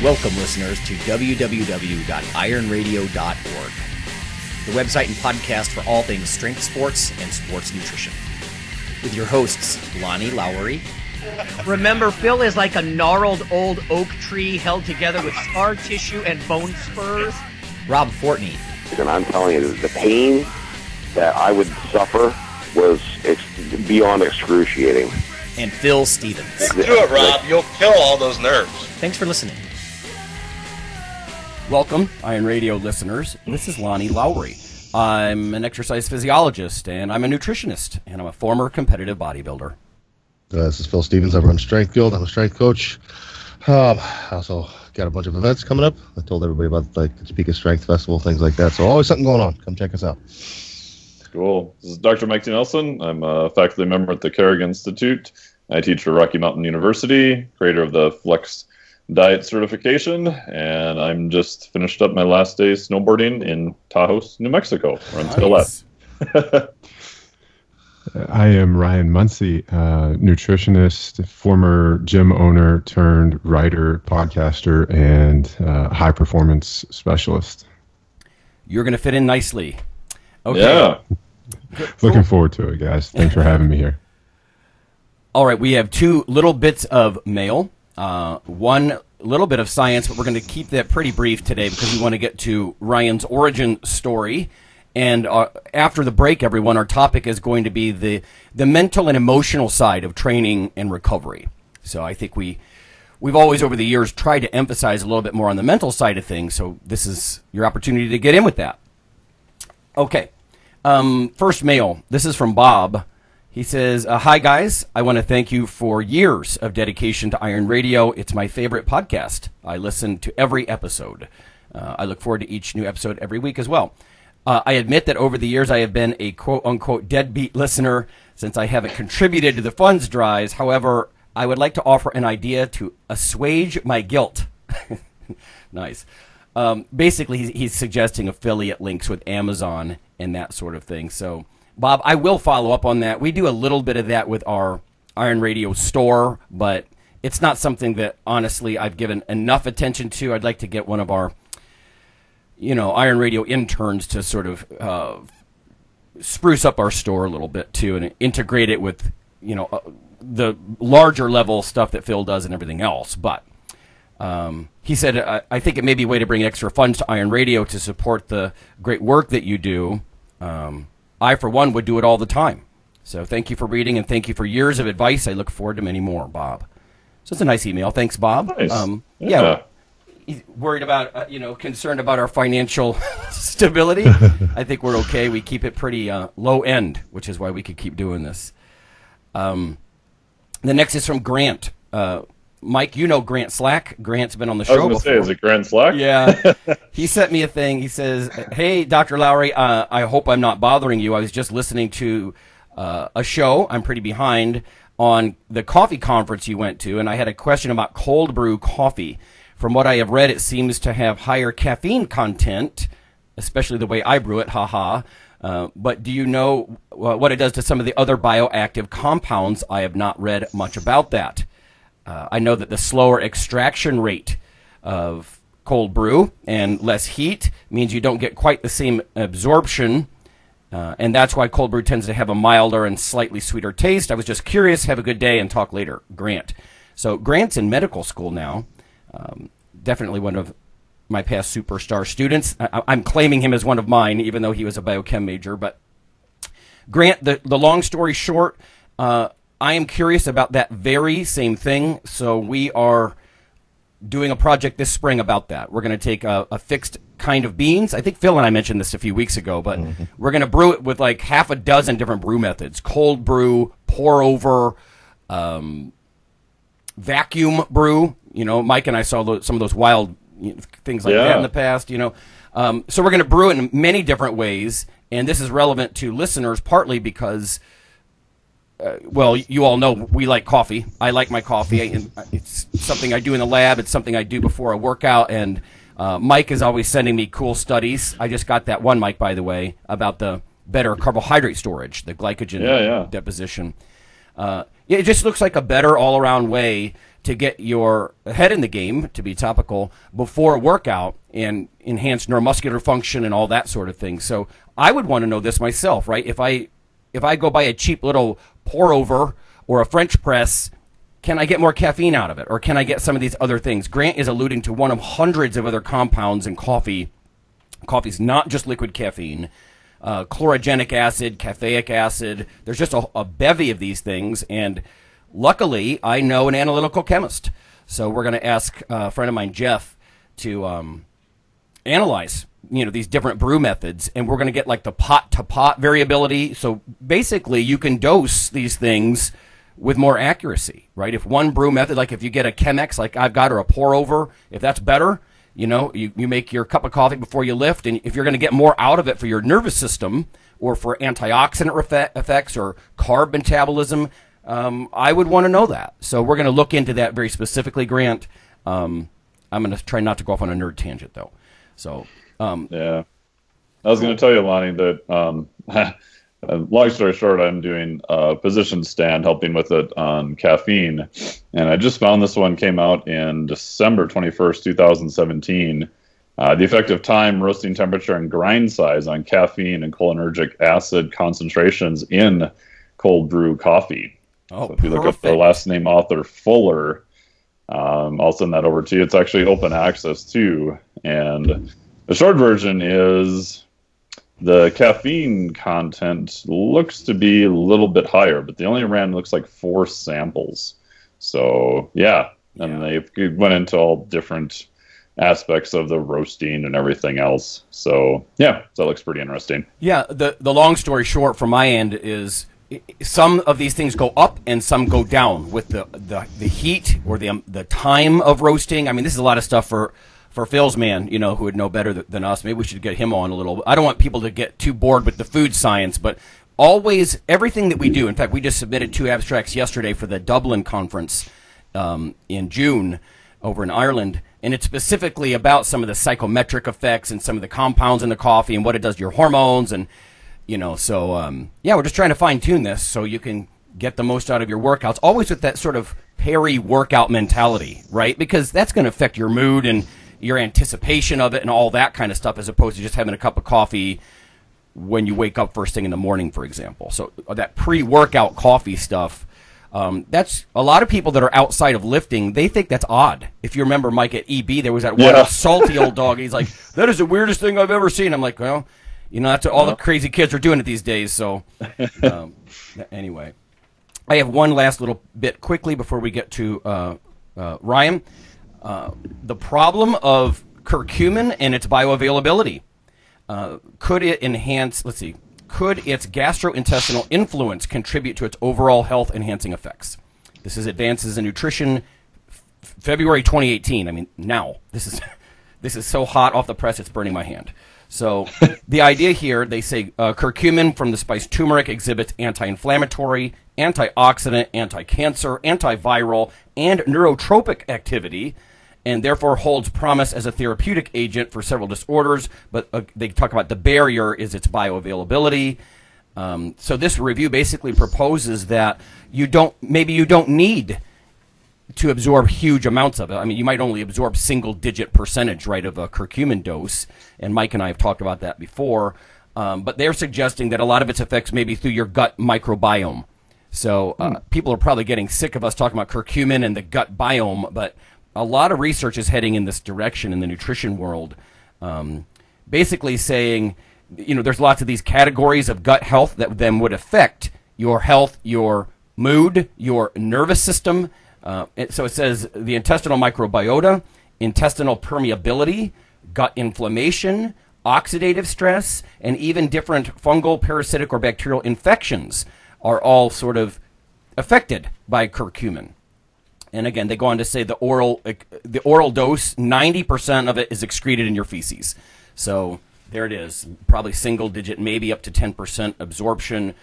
Welcome, listeners, to www.ironradio.org, the website and podcast for all things strength sports and sports nutrition. With your hosts, Lonnie Lowry. Remember, Phil is like a gnarled old oak tree held together with scar tissue and bone spurs. Rob Fortney. And I'm telling you, the pain that I would suffer was beyond excruciating. And Phil Stevens. Just do it, Rob. You'll kill all those nerves. Thanks for listening. Welcome, Iron Radio listeners. This is Lonnie Lowry. I'm an exercise physiologist, and I'm a nutritionist, and I'm a former competitive bodybuilder. This is Phil Stevens. I run Strength Guild. I'm a strength coach. I also got a bunch of events coming up. I told everybody about the Topeka Strength Festival, things like that. So always something going on. Come check us out. Cool. This is Dr. Mike T. Nelson. I'm a faculty member at the Kerrigan Institute. I teach for Rocky Mountain University, creator of the Flex Diet certification, and I'm just finished up my last day snowboarding in Tahoe, New Mexico, where I'm still at. I am Ryan Munsey, nutritionist, former gym owner turned writer, podcaster, and high performance specialist. You're going to fit in nicely. Okay. Yeah. Looking forward to it, guys. Thanks for having me here. All right, we have two little bits of mail. One little bit of science, but we're going to keep that pretty brief today because we want to get to Ryan's origin story. And after the break, everyone, our topic is going to be the mental and emotional side of training and recovery. So I think we've always over the years tried to emphasize a little bit more on the mental side of things. So this is your opportunity to get in with that. Okay. First mail. This is from Bob. He says, hi, guys. I want to thank you for years of dedication to Iron Radio. It's my favorite podcast. I listen to every episode. I look forward to each new episode every week as well. I admit that over the years I have been a quote-unquote deadbeat listener since I haven't contributed to the funds drives. However, I would like to offer an idea to assuage my guilt. Nice. Basically, he's suggesting affiliate links with Amazon and that sort of thing. So, Bob, I will follow up on that. We do a little bit of that with our Iron Radio store, but it's not something that, honestly, I've given enough attention to. I'd like to get one of our, Iron Radio interns to sort of spruce up our store a little bit, too, and integrate it with, the larger level stuff that Phil does and everything else. But he said, I think it may be a way to bring extra funds to Iron Radio to support the great work that you do. I, for one, would do it all the time. So thank you for reading, and thank you for years of advice. I look forward to many more, Bob. So it's a nice email. Thanks, Bob. Nice. Yeah. He's worried about, concerned about our financial stability. I think we're okay. We keep it pretty low end, which is why we could keep doing this. The next is from Grant. Mike, you know Grant Slack. Grant's been on the show before. I was going to say, is it Grant Slack? Yeah. He sent me a thing. He says, hey, Dr. Lowry, I hope I'm not bothering you. I was just listening to a show. I'm pretty behind on the coffee conference you went to, and I had a question about cold brew coffee. From what I have read, it seems to have higher caffeine content, especially the way I brew it, haha. But do you know what it does to some of the other bioactive compounds? I have not read much about that. I know that the slower extraction rate of cold brew and less heat means you don't get quite the same absorption, and that's why cold brew tends to have a milder and slightly sweeter taste. I was just curious. Have a good day and talk later. Grant. So Grant's in medical school now. Definitely one of my past superstar students. I'm claiming him as one of mine, even though he was a biochem major. But Grant, the long story short, I am curious about that very same thing. So we are doing a project this spring about that. We're going to take a fixed kind of beans. I think Phil and I mentioned this a few weeks ago, but we're going to brew it with like half a dozen different brew methods. Cold brew, pour over, vacuum brew. Mike and I saw some of those wild things like that in the past, So we're going to brew it in many different ways, and this is relevant to listeners partly because, you all know we like coffee. I like my coffee. It's something I do in the lab. It's something I do before I work out, and Mike is always sending me cool studies. I just got that one, Mike, by the way, about the better carbohydrate storage, the glycogen deposition. It just looks like a better all-around way to get your head in the game, to be topical, before a workout and enhance neuromuscular function and all that sort of thing. So I would want to know this myself, right? If I go buy a cheap little pour-over or a French press, can I get more caffeine out of it? Or can I get some of these other things? Grant is alluding to one of hundreds of other compounds in coffee. Coffee's not just liquid caffeine. Chlorogenic acid, caffeic acid. There's just a bevy of these things, and luckily, I know an analytical chemist. So we're going to ask a friend of mine, Jeff, to analyze, these different brew methods, and we're going to get like the pot-to-pot variability. So basically, you can dose these things with more accuracy, right? If one brew method, like if you get a Chemex like I've got or a pour-over, if that's better, you make your cup of coffee before you lift, and if you're going to get more out of it for your nervous system or for antioxidant effects or carb metabolism, I would want to know that. So we're going to look into that very specifically, Grant. I'm going to try not to go off on a nerd tangent, though. So yeah, I was going to tell you, Lonnie, that long story short, I'm doing a position stand helping with it on caffeine, and I just found this one came out in December 21st, 2017. The effective time, roasting temperature, and grind size on caffeine and cholinergic acid concentrations in cold brew coffee. Oh, so if you look up the last name author, Fuller, I'll send that over to you. It's actually open access too. And the short version is the caffeine content looks to be a little bit higher, but they only ran, looks like 4 samples. So, yeah. And they went into all different aspects of the roasting and everything else. So, yeah, that looks pretty interesting. Yeah, the long story short from my end is some of these things go up and some go down with the heat or the time of roasting. I mean, this is a lot of stuff for Phil's man, who would know better than us. Maybe we should get him on a little. I don't want people to get too bored with the food science, but always everything that we do. In fact, we just submitted 2 abstracts yesterday for the Dublin conference in June over in Ireland, and it's specifically about some of the psychometric effects and some of the compounds in the coffee and what it does to your hormones and so we're just trying to fine-tune this so you can get the most out of your workouts, always with that sort of peri-workout mentality, right? Because that's going to affect your mood and your anticipation of it and all that kind of stuff, as opposed to just having a cup of coffee when you wake up first thing in the morning, for example. So that pre-workout coffee stuff, that's a lot of people that are outside of lifting, they think that's odd. If you remember, Mike, at EB, there was that one salty old dog. He's like, that is the weirdest thing I've ever seen. I'm like, well, that's what all the crazy kids are doing it these days. So anyway, I have one last little bit quickly before we get to Ryan. The problem of curcumin and its bioavailability. Could it enhance, could its gastrointestinal influence contribute to its overall health-enhancing effects? This is Advances in Nutrition, February 2018. I mean, now. This is so hot off the press, it's burning my hand. So the idea here, they say curcumin from the spice turmeric exhibits anti-inflammatory, antioxidant, anti-cancer, antiviral, and neurotropic activity, and therefore holds promise as a therapeutic agent for several disorders, but they talk about the barrier is its bioavailability. So this review basically proposes that maybe you don't need to absorb huge amounts of it. I mean, you might only absorb single-digit percentage, right, of a curcumin dose, and Mike and I have talked about that before, but they're suggesting that a lot of its effects may be through your gut microbiome. So people are probably getting sick of us talking about curcumin and the gut biome, but a lot of research is heading in this direction in the nutrition world, basically saying, there's lots of these categories of gut health that then would affect your health, your mood, your nervous system. So it says the intestinal microbiota, intestinal permeability, gut inflammation, oxidative stress, and even different fungal, parasitic, or bacterial infections are all sort of affected by curcumin. And again, they go on to say the oral dose, 90% of it is excreted in your feces. So there it is, probably single digit, maybe up to 10% absorption.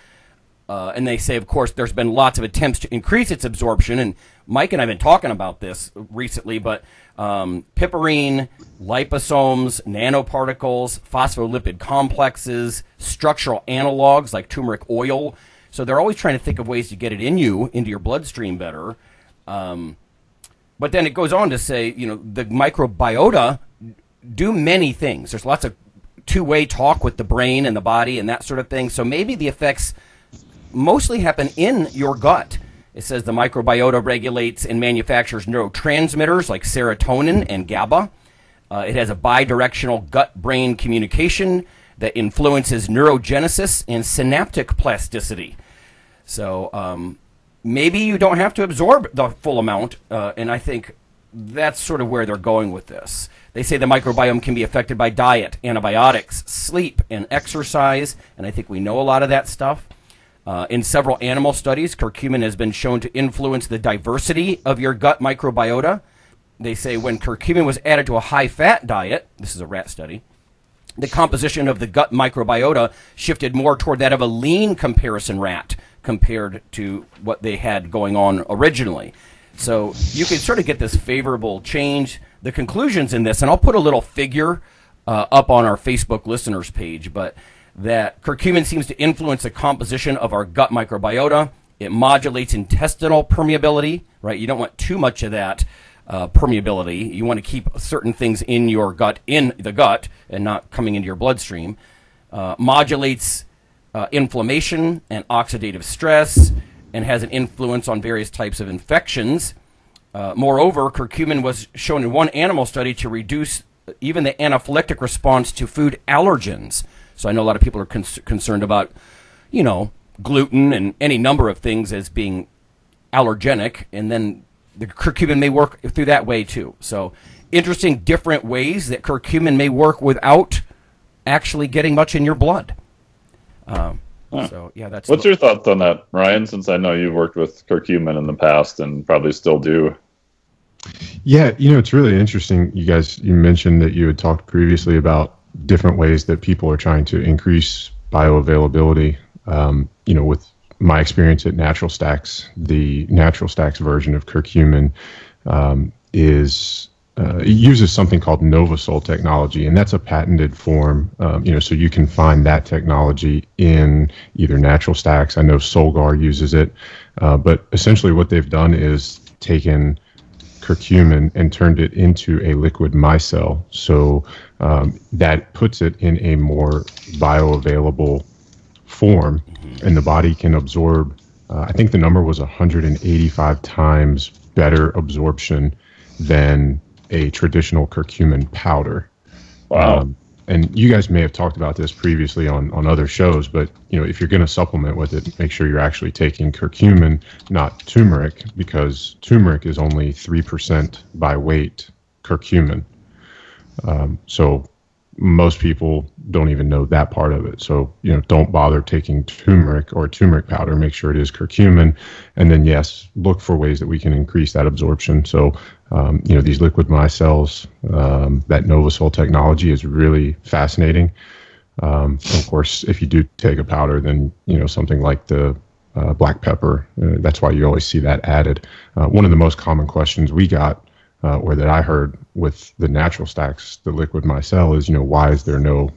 And they say, of course, there's been lots of attempts to increase its absorption, and Mike and I have been talking about this recently, but piperine, liposomes, nanoparticles, phospholipid complexes, structural analogs like turmeric oil So they're always trying to think of ways to get it into your bloodstream better. But then it goes on to say, the microbiota do many things. There's lots of two-way talk with the brain and the body and that sort of thing. So maybe the effects mostly happen in your gut. It says the microbiota regulates and manufactures neurotransmitters like serotonin and GABA. It has a bidirectional gut-brain communication that influences neurogenesis and synaptic plasticity. So maybe you don't have to absorb the full amount, and I think that's sort of where they're going with this. They say the microbiome can be affected by diet, antibiotics, sleep, and exercise, and I think we know a lot of that stuff. In several animal studies, curcumin has been shown to influence the diversity of your gut microbiota. They say when curcumin was added to a high-fat diet, this is a rat study, the composition of the gut microbiota shifted more toward that of a lean comparison rat compared to what they had going on originally. So you can sort of get this favorable change. The conclusions in this, and I'll put a little figure up on our Facebook listeners page, but that curcumin seems to influence the composition of our gut microbiota. It modulates intestinal permeability, right? You don't want too much of that permeability. You want to keep certain things in your gut, in the gut, and not coming into your bloodstream. Modulates inflammation and oxidative stress, and has an influence on various types of infections. Moreover, curcumin was shown in one animal study to reduce even the anaphylactic response to food allergens. So I know a lot of people are concerned about, gluten and any number of things as being allergenic, and then the curcumin may work through that way too. So interesting different ways that curcumin may work without actually getting much in your blood. So yeah, that's. What's your thoughts on that, Ryan? Since I know you've worked with curcumin in the past and probably still do. Yeah, it's really interesting. You mentioned that you had talked previously about different ways that people are trying to increase bioavailability. With my experience at Natural Stacks, the Natural Stacks version of curcumin it uses something called Novasol technology, and that's a patented form. So you can find that technology in either Natural Stacks. I know Solgar uses it, but essentially what they've done is taken curcumin and turned it into a liquid micelle. So that puts it in a more bioavailable form, and the body can absorb, I think the number was 185 times better absorption than a traditional curcumin powder. Wow. And you guys may have talked about this previously on other shows, but if you're going to supplement with it, make sure you're actually taking curcumin, not turmeric, because turmeric is only 3% by weight curcumin. So most people don't even know that part of it. So, don't bother taking turmeric or turmeric powder. Make sure it is curcumin. And then, yes, look for ways that we can increase that absorption. So, these liquid micelles, that Novasol technology is really fascinating. Of course, if you do take a powder, then, something like the black pepper, that's why you always see that added. One of the most common questions we got or that I heard with the Natural Stacks, the liquid micelle, is, why is there no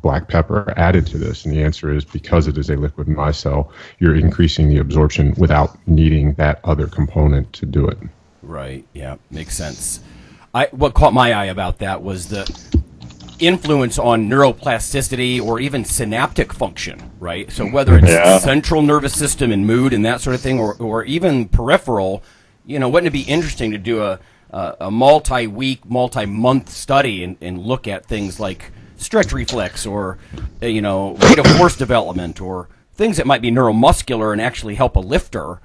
black pepper added to this? And the answer is because it is a liquid micelle, you're increasing the absorption without needing that other component to do it. Right, yeah, makes sense. What caught my eye about that was the influence on neuroplasticity or even synaptic function, right? So whether it's central nervous system and mood and that sort of thing, or even peripheral, wouldn't it be interesting to do a multi-week, multi-month study and look at things like stretch reflex or, rate of force development or things that might be neuromuscular and actually help a lifter,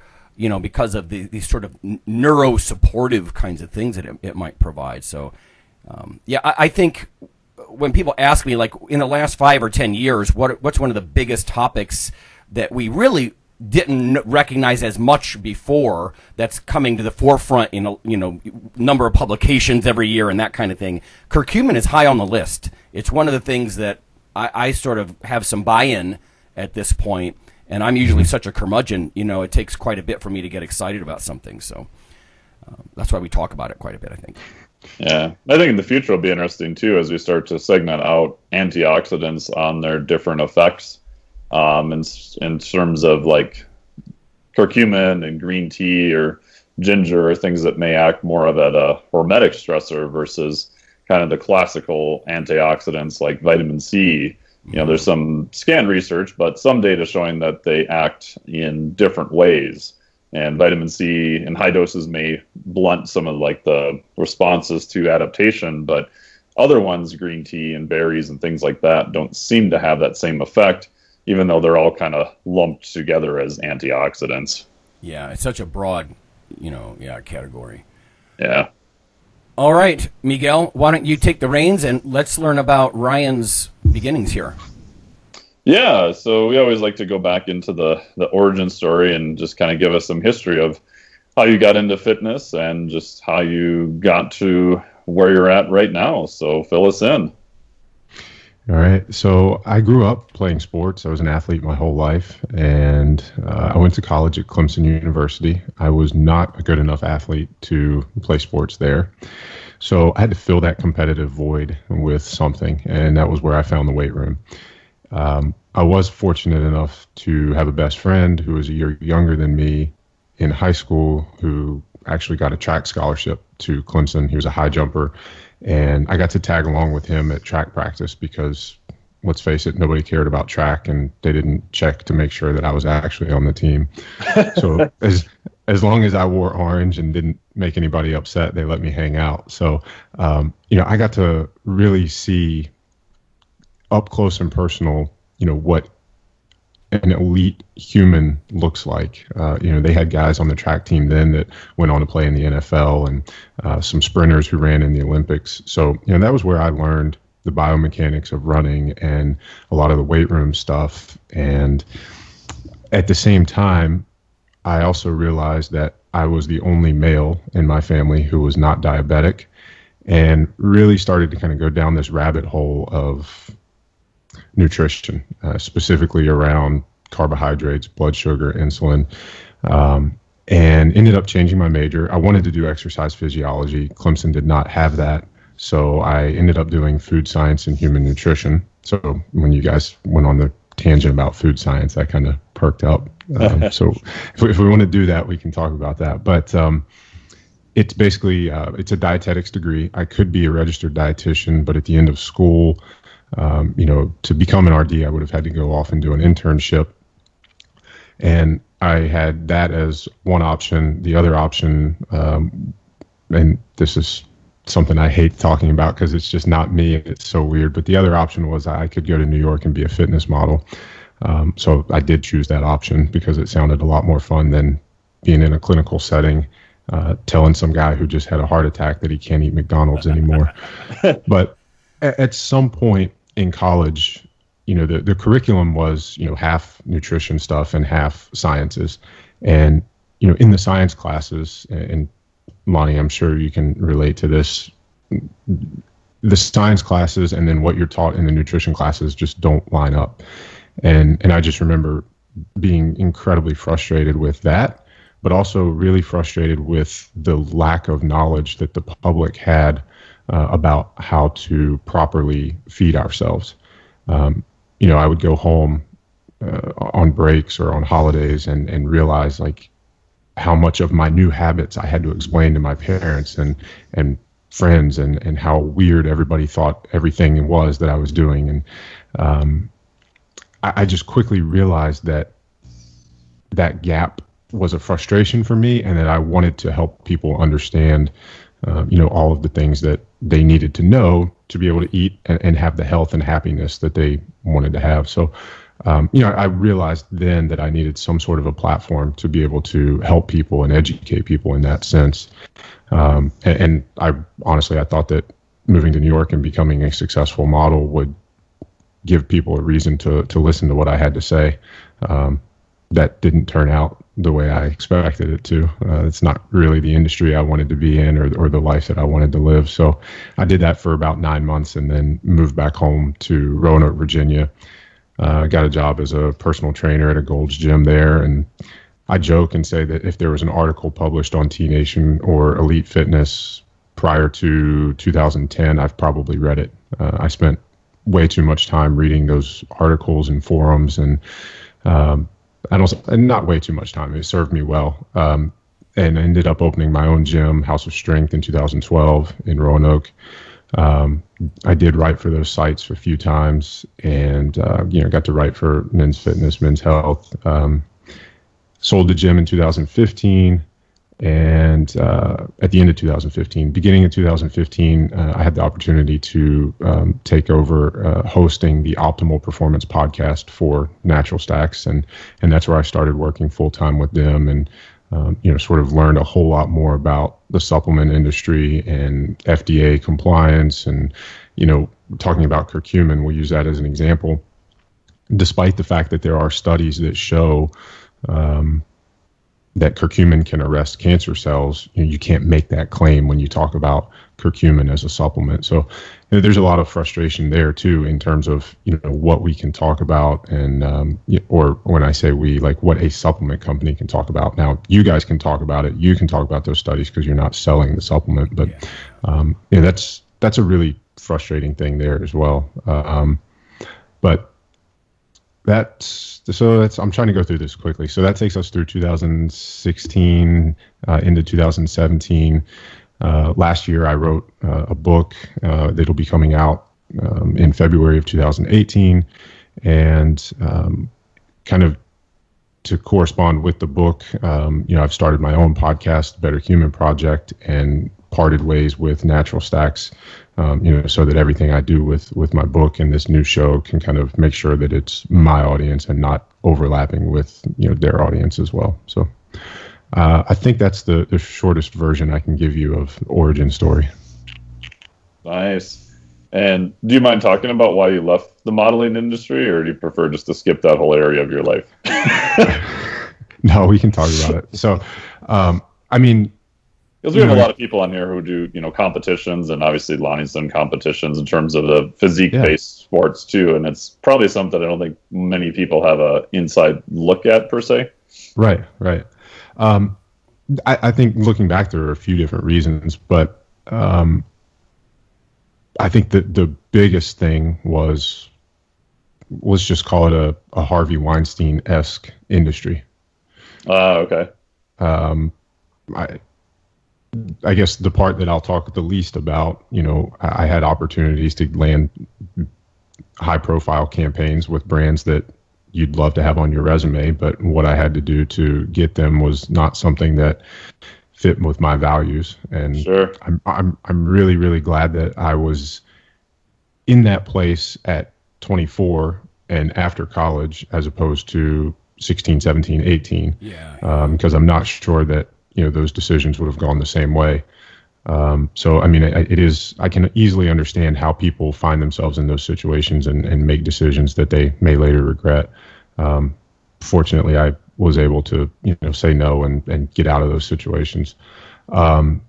because of these sort of neurosupportive kinds of things that it might provide. So, I think when people ask me, like, in the last 5 or 10 years, what's one of the biggest topics that we really didn't recognize as much before that's coming to the forefront in number of publications every year and that kind of thing, curcumin is high on the list. It's one of the things that I sort of have some buy-in at this point, and I'm usually such a curmudgeon, it takes quite a bit for me to get excited about something. So that's why we talk about it quite a bit, I think. Yeah, I think in the future it'll be interesting too as we start to segment out antioxidants on their different effects. in terms of like curcumin and green tea or ginger or things that may act more of a hormetic stressor versus kind of the classical antioxidants like vitamin C. There's some scan research, but some data showing that they act in different ways. And vitamin C in high doses may blunt some of like the responses to adaptation, but other ones, green tea and berries and things like that, don't seem to have that same effect, even though they're all kind of lumped together as antioxidants. Yeah, it's such a broad, category. Yeah. All right, Miguel, why don't you take the reins and let's learn about Ryan's beginnings here. Yeah, so we always like to go back into the origin story and just kind of give us some history of how you got into fitness and just how you got to where you're at right now. So fill us in. All right. So I grew up playing sports. I was an athlete my whole life, and I went to college at Clemson University. I was not a good enough athlete to play sports there. So I had to fill that competitive void with something, and that was where I found the weight room. I was fortunate enough to have a best friend who was a year younger than me in high school who actually got a track scholarship to Clemson. He was a high jumper. And I got to tag along with him at track practice because, let's face it, nobody cared about track, and they didn't check to make sure that I was actually on the team. So as long as I wore orange and didn't make anybody upset, they let me hang out. So, I got to really see up close and personal, what an elite human looks like. They had guys on the track team then that went on to play in the NFL and some sprinters who ran in the Olympics. So, that was where I learned the biomechanics of running and a lot of the weight room stuff. And at the same time, I also realized that I was the only male in my family who was not diabetic, and really started to kind of go down this rabbit hole of nutrition, specifically around carbohydrates, blood sugar, insulin, and ended up changing my major. I wanted to do exercise physiology. Clemson did not have that, so I ended up doing food science and human nutrition. So when you guys went on the tangent about food science, I kind of perked up. So if we want to do that, we can talk about that. But it's basically, it's a dietetics degree. I could be a registered dietitian, but at the end of school, to become an RD, I would have had to go off and do an internship. And I had that as one option. The other option, and this is something I hate talking about because it's just not me. It's so weird. But the other option was I could go to New York and be a fitness model. So I did choose that option because it sounded a lot more fun than being in a clinical setting, telling some guy who just had a heart attack that he can't eat McDonald's anymore. But at some point in college, the curriculum was, half nutrition stuff and half sciences. And, in the science classes, and Lonnie, I'm sure you can relate to this, the science classes and then what you're taught in the nutrition classes just don't line up. And I just remember being incredibly frustrated with that, but also really frustrated with the lack of knowledge that the public had about how to properly feed ourselves. I would go home on breaks or on holidays and realize like how much of my new habits I had to explain to my parents and friends and how weird everybody thought everything was that I was doing. And I just quickly realized that gap was a frustration for me, and that I wanted to help people understand all of the things that they needed to know to be able to eat and have the health and happiness that they wanted to have. So, I realized then that I needed some sort of a platform to be able to help people and educate people in that sense. And I honestly, I thought that moving to New York and becoming a successful model would give people a reason to listen to what I had to say. That didn't turn out the way I expected it to. It's not really the industry I wanted to be in or the life that I wanted to live. So I did that for about 9 months and then moved back home to Roanoke, Virginia. Got a job as a personal trainer at a Gold's Gym there. And I joke and say that if there was an article published on T Nation or Elite Fitness prior to 2010, I've probably read it. I spent way too much time reading those articles and forums, and not way too much time. It served me well. And I ended up opening my own gym, House of Strength, in 2012 in Roanoke. I did write for those sites a few times, and got to write for Men's Fitness, Men's Health. Sold the gym in 2015, and at the end of 2015, beginning of 2015, I had the opportunity to take over hosting the Optimal Performance podcast for Natural Stacks, and that's where I started working full time with them, and sort of learned a whole lot more about the supplement industry and FDA compliance, and talking about curcumin, we'll use that as an example. Despite the fact that there are studies that show that curcumin can arrest cancer cells, you can't make that claim when you talk about curcumin as a supplement. So there's a lot of frustration there too, in terms of what we can talk about, and or when I say we, like what a supplement company can talk about. Now you guys can talk about it. You can talk about those studies because you're not selling the supplement, but that's a really frustrating thing there as well. But I'm trying to go through this quickly. So that takes us through 2016 into 2017. Last year, I wrote a book that'll be coming out in February of 2018, and kind of to correspond with the book, I've started my own podcast, Better Human Project, and parted ways with Natural Stacks, so that everything I do with my book and this new show can kind of make sure that it's my audience and not overlapping with their audience as well. So I think that's the shortest version I can give you of the origin story. Nice. And do you mind talking about why you left the modeling industry, or do you prefer just to skip that whole area of your life? No, we can talk about it. So, because we have a lot of people on here who do, competitions, and obviously Lonnie's done competitions in terms of the physique-based sports too, and it's probably something I don't think many people have a inside look at per se. Right. I think looking back, there are a few different reasons, but I think that the biggest thing was, let's just call it a Harvey Weinstein-esque industry. Okay. I guess the part that I'll talk the least about, I had opportunities to land high-profile campaigns with brands that you'd love to have on your resume, but what I had to do to get them was not something that fit with my values. And sure. I'm really, really glad that I was in that place at 24 and after college, as opposed to 16, 17, 18. Yeah. Because I'm not sure that those decisions would have gone the same way. So, I can easily understand how people find themselves in those situations and make decisions that they may later regret. Fortunately, I was able to, say no and get out of those situations. The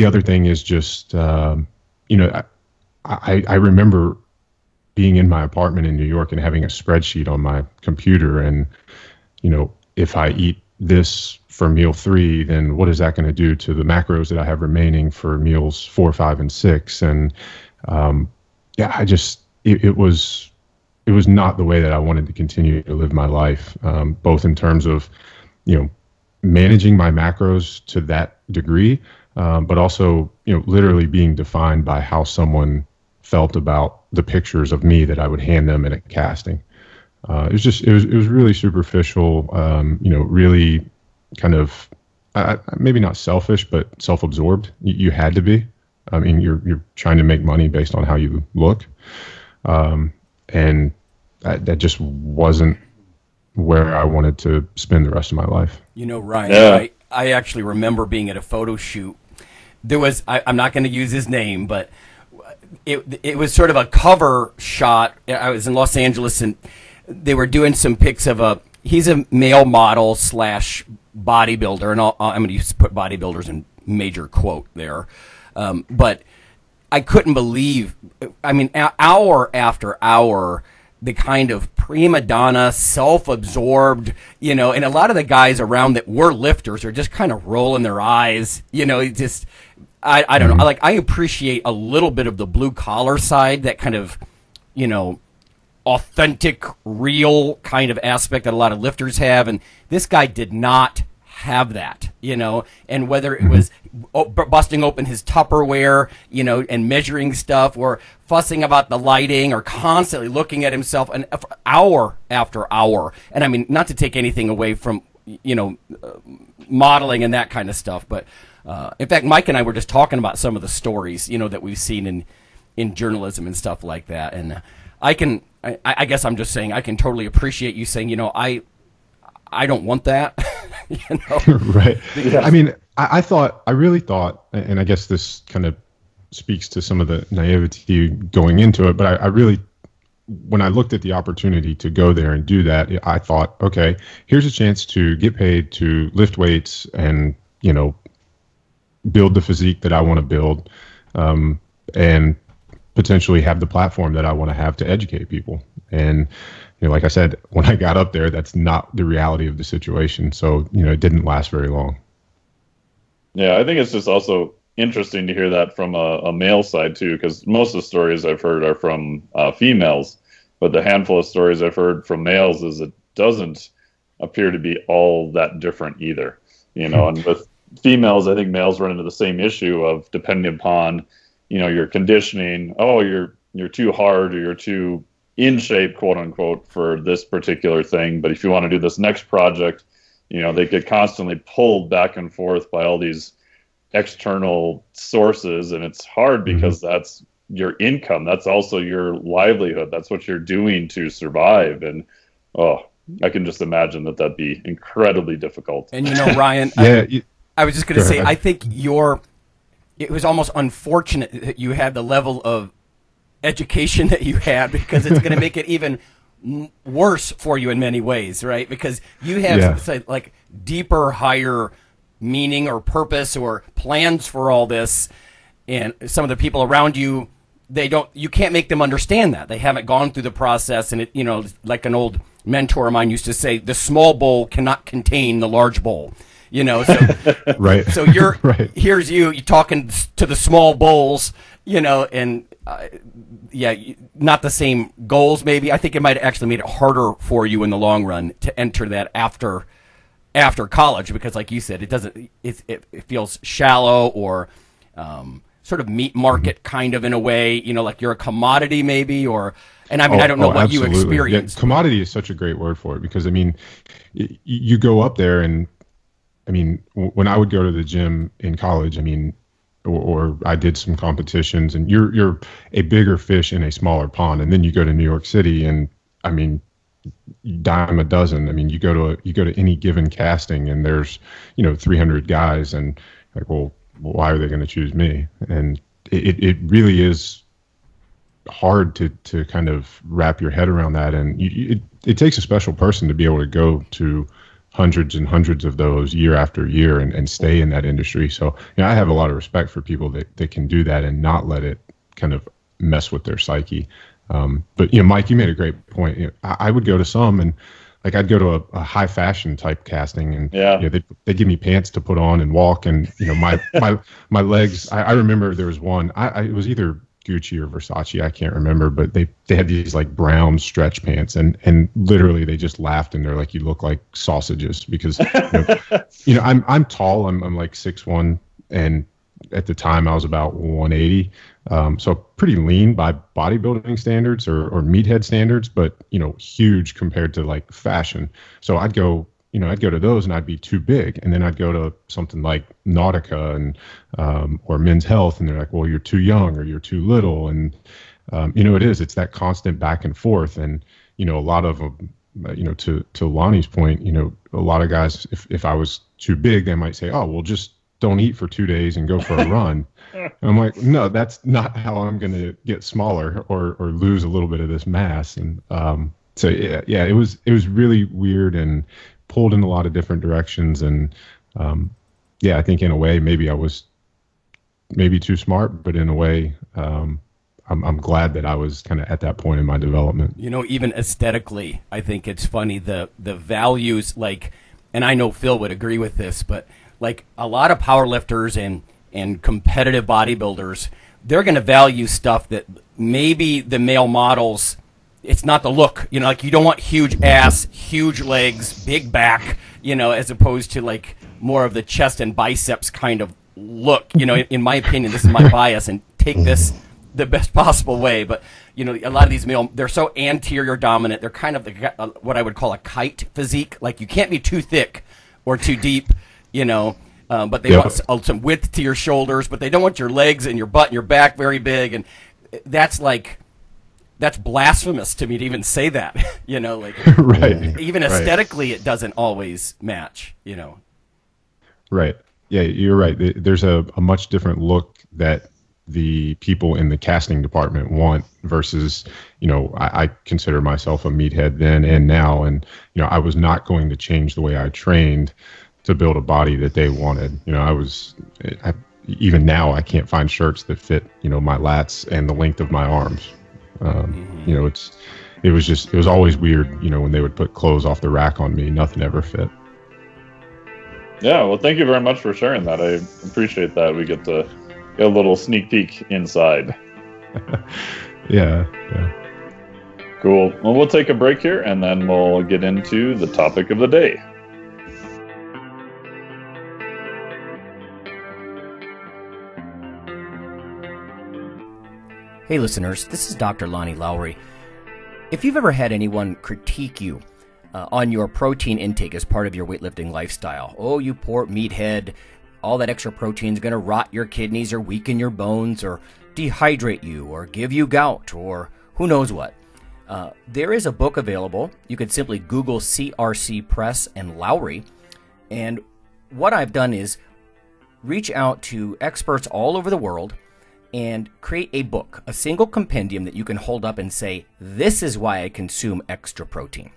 other thing is just, I remember being in my apartment in New York and having a spreadsheet on my computer, and, if I eat this for meal 3, then what is that going to do to the macros that I have remaining for meals 4, 5, and 6? And it was not the way that I wanted to continue to live my life, both in terms of managing my macros to that degree, but also literally being defined by how someone felt about the pictures of me that I would hand them at a casting. It was really superficial, really kind of maybe not selfish, but self-absorbed. You had to be. You're trying to make money based on how you look, and that just wasn't where I wanted to spend the rest of my life. Ryan, yeah. I actually remember being at a photo shoot. There was, I'm not going to use his name, but it was sort of a cover shot. I was in Los Angeles, and they were doing some pics of he's a male model / bodybuilder, and I'm going to put bodybuilders in major quote there. But I couldn't believe, hour after hour, the kind of prima donna, self-absorbed, and a lot of the guys around that were lifters are just kind of rolling their eyes, I don't know. I appreciate a little bit of the blue collar side, that kind of, authentic, real kind of aspect that a lot of lifters have, and this guy did not have that, and whether it was busting open his Tupperware, and measuring stuff, or fussing about the lighting, or constantly looking at himself an hour after hour. And I mean, not to take anything away from, modeling and that kind of stuff, but in fact, Mike and I were just talking about some of the stories, that we've seen in journalism and stuff like that. And I guess I'm just saying, I can totally appreciate you saying, I don't want that. Right. Yeah. I mean, I really thought, and I guess this kind of speaks to some of the naivety going into it, but I really, when I looked at the opportunity to go there and do that, I thought, okay, here's a chance to get paid to lift weights and, build the physique that I want to build, and potentially have the platform that I want to have to educate people. And, like I said, when I got up there, that's not the reality of the situation. So, it didn't last very long. Yeah, I think it's just also interesting to hear that from a male side too, because most of the stories I've heard are from females, but the handful of stories I've heard from males is it doesn't appear to be all that different either. And with females, I think males run into the same issue of depending upon, your conditioning. Oh, you're too hard, or you're too in shape, quote unquote, for this particular thing. But if you want to do this next project, they get constantly pulled back and forth by all these external sources, and it's hard because that's your income. That's also your livelihood. That's what you're doing to survive. And I can just imagine that'd be incredibly difficult. And Ryan, I was just going to say, I think it was almost unfortunate that you had the level of education that you had, because it's going to make it even worse for you in many ways, right? Because you have say, like deeper, higher meaning or purpose or plans for all this, and some of the people around you, you can't make them understand that. They haven't gone through the process, and it, like an old mentor of mine used to say, the small bowl cannot contain the large bowl. So right. So here's you talking to the small bowls, and not the same goals. Maybe I think it might have actually made it harder for you in the long run to enter that after college, because like you said, it feels shallow, or sort of meat market kind of in a way, like you're a commodity maybe, and I mean, I don't know what absolutely. you experienced. Yeah, commodity is such a great word for it, because I mean, you go up there, and I mean, when I would go to the gym in college, I mean, or I did some competitions, and you're a bigger fish in a smaller pond, and then you go to New York City, and I mean, dime a dozen. I mean, you go to any given casting, and there's 300 guys, and like, well, why are they going to choose me? And it really is hard to kind of wrap your head around that, and it takes a special person to be able to go to hundreds and hundreds of those year after year and stay in that industry. So I have a lot of respect for people that can do that and not let it kind of mess with their psyche. But Mike, you made a great point. I would go to some, and like I'd go to a high fashion type casting, and they'd give me pants to put on and walk, and my legs. I remember there was one. It was either Gucci or Versace, I can't remember, but they had these like brown stretch pants, and literally they just laughed, and they're like, you look like sausages, because I'm tall. I'm like 6'1", and at the time I was about 180, so pretty lean by bodybuilding standards or meathead standards, but huge compared to like fashion. So I'd go to those, and I'd be too big, and then I'd go to something like Nautica and or Men's Health, and they're like, well, you're too young, or you're too little, and it's that constant back and forth, and a lot of them, to Lonnie's point, a lot of guys, if I was too big, they might say, oh, well, just don't eat for 2 days and go for a run. And I'm like, no, that's not how I'm going to get smaller or lose a little bit of this mass. And so it was really weird and pulled in a lot of different directions. And I think in a way maybe I was maybe too smart, but in a way I'm glad that I was kind of at that point in my development. Even aesthetically, I think it's funny the values, like, and I know Phil would agree with this, but like a lot of powerlifters and and competitive bodybuilders, they're going to value stuff that maybe the male models, it's not the look. You know, like you don't want huge ass, huge legs, big back, you know, as opposed to like more of the chest and biceps kind of look. You know, in my opinion, this is my bias, and take this the best possible way. But, you know, a lot of these male, they're so anterior dominant. They're kind of what I would call a kite physique. Like you can't be too thick or too deep, you know. But they want some width to your shoulders, but they don't want your legs and your butt and your back very big. And that's blasphemous to me to even say that, you know, like right. Even aesthetically, it doesn't always match, you know. Right. Yeah, you're right. There's a much different look that the people in the casting department want versus, you know, I consider myself a meathead then and now. And, you know, I was not going to change the way I trained to build a body that they wanted. You know, even now I can't find shirts that fit, you know, my lats and the length of my arms. You know, it was always weird, you know, when they would put clothes off the rack on me, nothing ever fit. Yeah, well, thank you very much for sharing that. I appreciate that. We get to get a little sneak peek inside. Yeah. Cool. Well, we'll take a break here, and then we'll get into the topic of the day. Hey listeners, this is Dr. Lonnie Lowry. If you've ever had anyone critique you on your protein intake as part of your weightlifting lifestyle, oh, you poor meathead, all that extra protein is going to rot your kidneys or weaken your bones or dehydrate you or give you gout or who knows what. There is a book available. You could simply Google CRC Press and Lowry. And what I've done is reach out to experts all over the world and create a book, a single compendium that you can hold up and say, this is why I consume extra protein.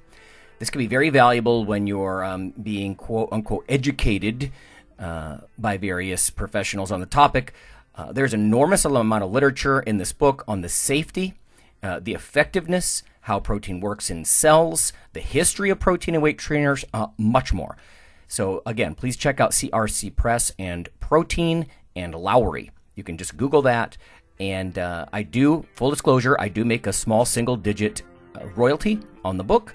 This can be very valuable when you're being quote-unquote educated by various professionals on the topic. There's an enormous amount of literature in this book on the safety, the effectiveness, how protein works in cells, the history of protein and weight trainers, much more. So again, please check out CRC Press and Protein and Lowry. You can just Google that, and I do, full disclosure, I do make a small single-digit royalty on the book,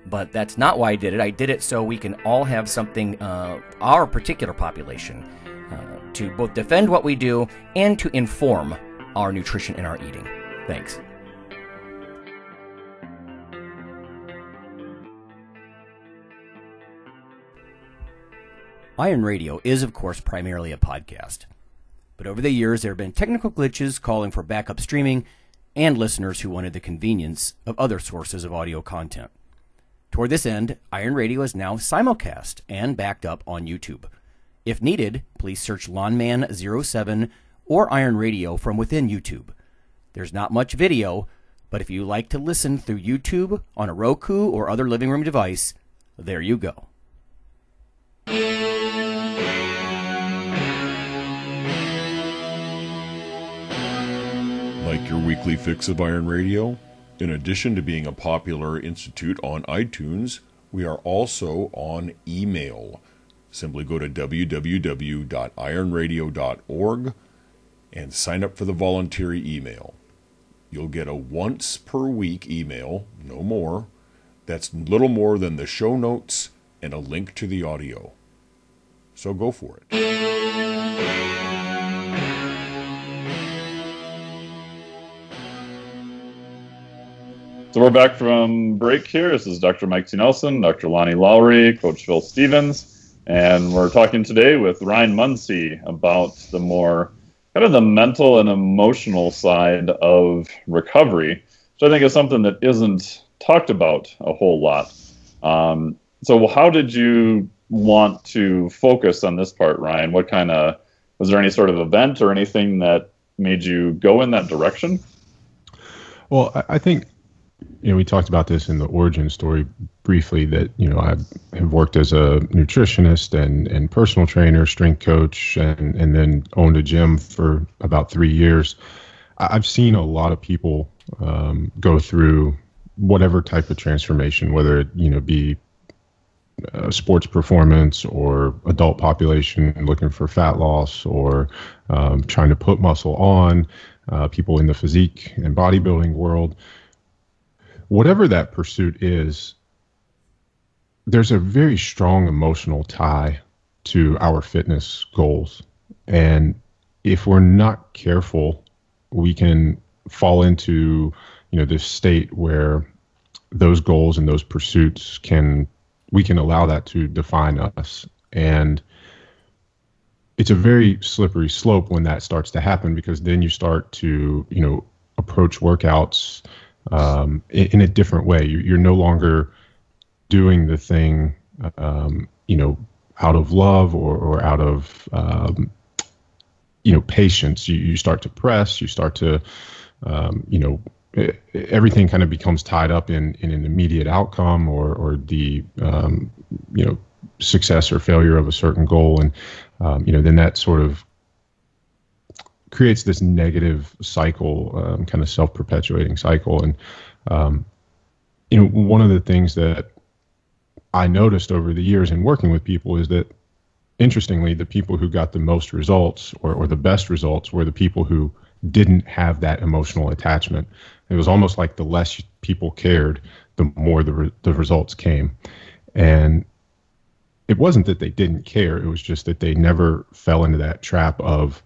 but that's not why I did it. I did it so we can all have something, our particular population, to both defend what we do and to inform our nutrition and our eating. Thanks. Iron Radio is, of course, primarily a podcast. But over the years, there have been technical glitches calling for backup streaming and listeners who wanted the convenience of other sources of audio content. Toward this end, Iron Radio is now simulcast and backed up on YouTube. If needed, please search Lawnman07 or Iron Radio from within YouTube. There's not much video, but if you like to listen through YouTube on a Roku or other living room device, there you go. Like your weekly fix of Iron Radio? In addition to being a popular institute on iTunes, we are also on email. Simply go to www.ironradio.org and sign up for the voluntary email. You'll get a once per week email, no more. That's little more than the show notes and a link to the audio. So go for it. So we're back from break here. This is Dr. Mike T. Nelson, Dr. Lonnie Lowry, Coach Phil Stevens, and we're talking today with Ryan Munsey about the more kind of the mental and emotional side of recovery, which I think is something that isn't talked about a whole lot. So how did you want to focus on this part, Ryan? Was there any sort of event or anything that made you go in that direction? Well, I think, we talked about this in the origin story briefly, that, I have worked as a nutritionist and personal trainer, strength coach, and then owned a gym for about 3 years. I've seen a lot of people go through whatever type of transformation, whether it, be sports performance or adult population looking for fat loss or trying to put muscle on, people in the physique and bodybuilding world. Whatever that pursuit is, there's a very strong emotional tie to our fitness goals. And if we're not careful, we can fall into, this state where those goals and those pursuits we can allow that to define us. And it's a very slippery slope when that starts to happen, because then you start to, approach workouts in a different way. You're no longer doing the thing, out of love or out of, patience. You start to press, you start to, everything kind of becomes tied up in an immediate outcome or the, success or failure of a certain goal. And, then that sort of creates this negative cycle, kind of self-perpetuating cycle. And, one of the things that I noticed over the years in working with people is that, interestingly, the people who got the most results or the best results were the people who didn't have that emotional attachment. It was almost like the less people cared, the more the results came. And it wasn't that they didn't care. It was just that they never fell into that trap of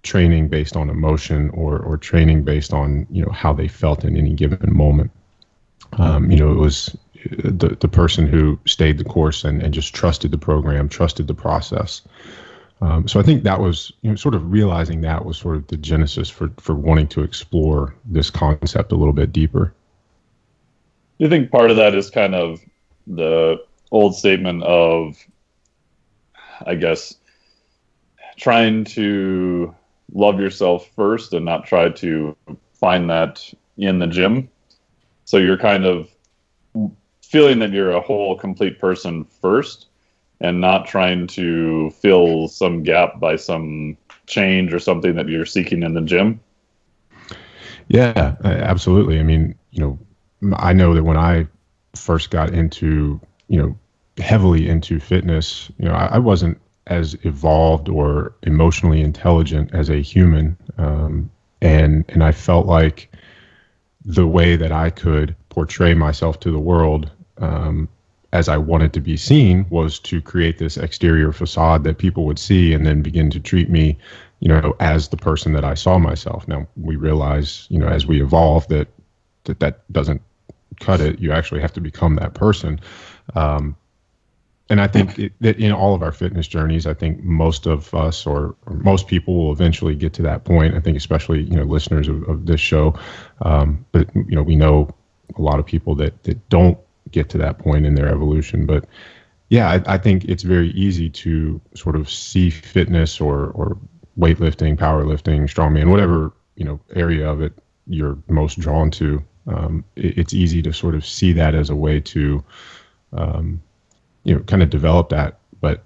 training based on emotion or training based on, how they felt in any given moment. It was the person who stayed the course and just trusted the program, trusted the process. So I think that was, sort of realizing that was sort of the genesis for wanting to explore this concept a little bit deeper. Do you think part of that is kind of the old statement of, I guess, trying to love yourself first and not try to find that in the gym? So you're kind of feeling that you're a whole, complete person first, and not trying to fill some gap by some change or something that you're seeking in the gym? Yeah, absolutely. I mean, I know that when I first got into, heavily into fitness, I wasn't as evolved or emotionally intelligent as a human. And I felt like the way that I could portray myself to the world, as I wanted to be seen, was to create this exterior facade that people would see and then begin to treat me, as the person that I saw myself. Now, we realize, as we evolve, that doesn't cut it. You actually have to become that person. And I think that in all of our fitness journeys, I think most of us or most people will eventually get to that point. I think especially, listeners of this show. But, we know a lot of people that don't get to that point in their evolution. But yeah, I think it's very easy to sort of see fitness or weightlifting, powerlifting, strongman, whatever, area of it you're most drawn to. It's easy to sort of see that as a way to, kind of develop that, but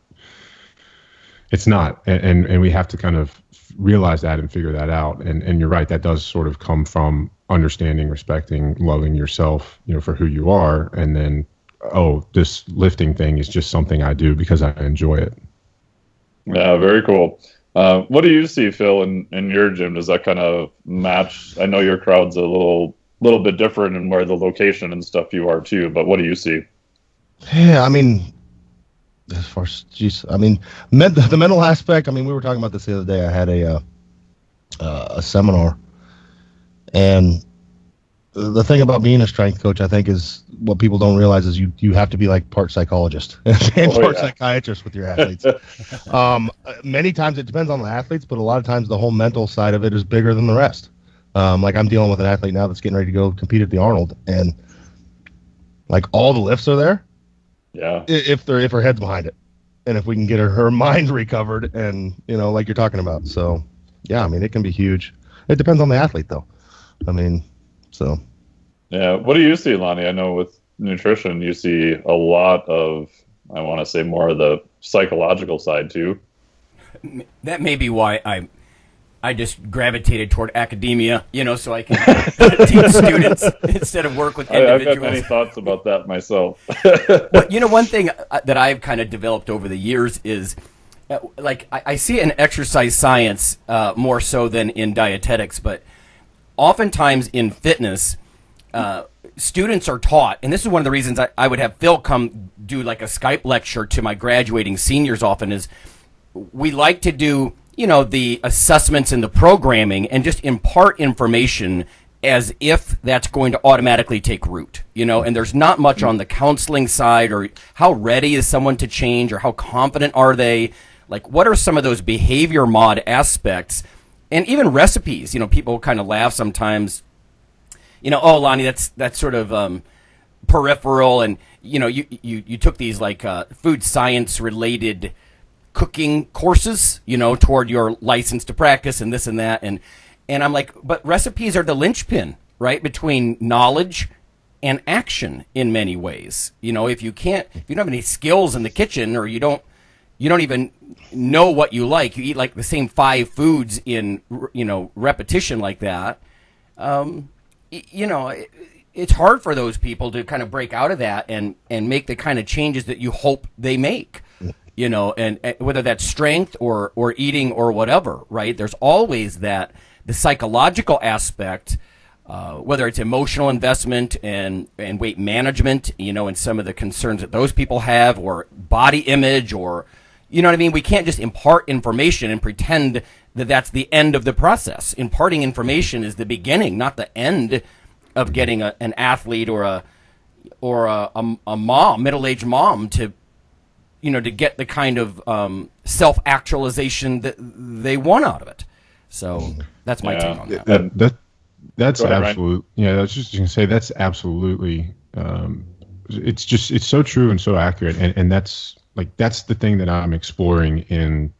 it's not. And we have to kind of realize that and figure that out. And you're right, that does sort of come from understanding, respecting, loving yourself, for who you are. And then, this lifting thing is just something I do because I enjoy it. Yeah, very cool. What do you see, Phil, in your gym? Does that kind of match? I know your crowd's a little bit different in where the location and stuff you are too, but what do you see? Yeah, I mean, as far as, the mental aspect, we were talking about this the other day. I had a seminar, and the thing about being a strength coach, I think, is what people don't realize is you have to be like part psychologist and part psychiatrist with your athletes. Many times it depends on the athletes, but a lot of times the whole mental side of it is bigger than the rest. Like I'm dealing with an athlete now that's getting ready to go compete at the Arnold, and like all the lifts are there. Yeah. If her head's behind it, and if we can get her mind recovered, and like you're talking about. So yeah, it can be huge. It depends on the athlete, though. So. Yeah. What do you see, Lonnie? I know with nutrition, you see a lot of, I want to say, more of the psychological side too. That may be why I I just gravitated toward academia, so I can teach students instead of work with individuals. I've had many thoughts about that myself. But one thing that I've kind of developed over the years is, I see it in exercise science more so than in dietetics, but oftentimes in fitness, students are taught, and this is one of the reasons I would have Phil come do like a Skype lecture to my graduating seniors often, is we like to do the assessments and the programming and just impart information as if that's going to automatically take root, and there's not much on the counseling side, or how ready is someone to change, or how confident are they? Like, what are some of those behavior mod aspects, and even recipes? People kind of laugh sometimes, oh, Lonnie, that's sort of peripheral, and you took these like food science related cooking courses, toward your license to practice and this and that. And I'm like, but recipes are the linchpin, right, between knowledge and action in many ways. If you don't have any skills in the kitchen, or you don't even know what you eat like the same 5 foods in, repetition like that. It's hard for those people to kind of break out of that and make the kind of changes that you hope they make. And whether that's strength or eating or whatever, right? There's always the psychological aspect, whether it's emotional investment and weight management, and some of the concerns that those people have, or body image, or, what I mean? We can't just impart information and pretend that that's the end of the process. Imparting information is the beginning, not the end of getting an athlete or a mom, middle-aged mom to get the kind of self-actualization that they want out of it. So that's my take on that. That's absolute. Yeah, I was just going to say that's absolutely. It's so true and so accurate, and that's the thing that I'm exploring in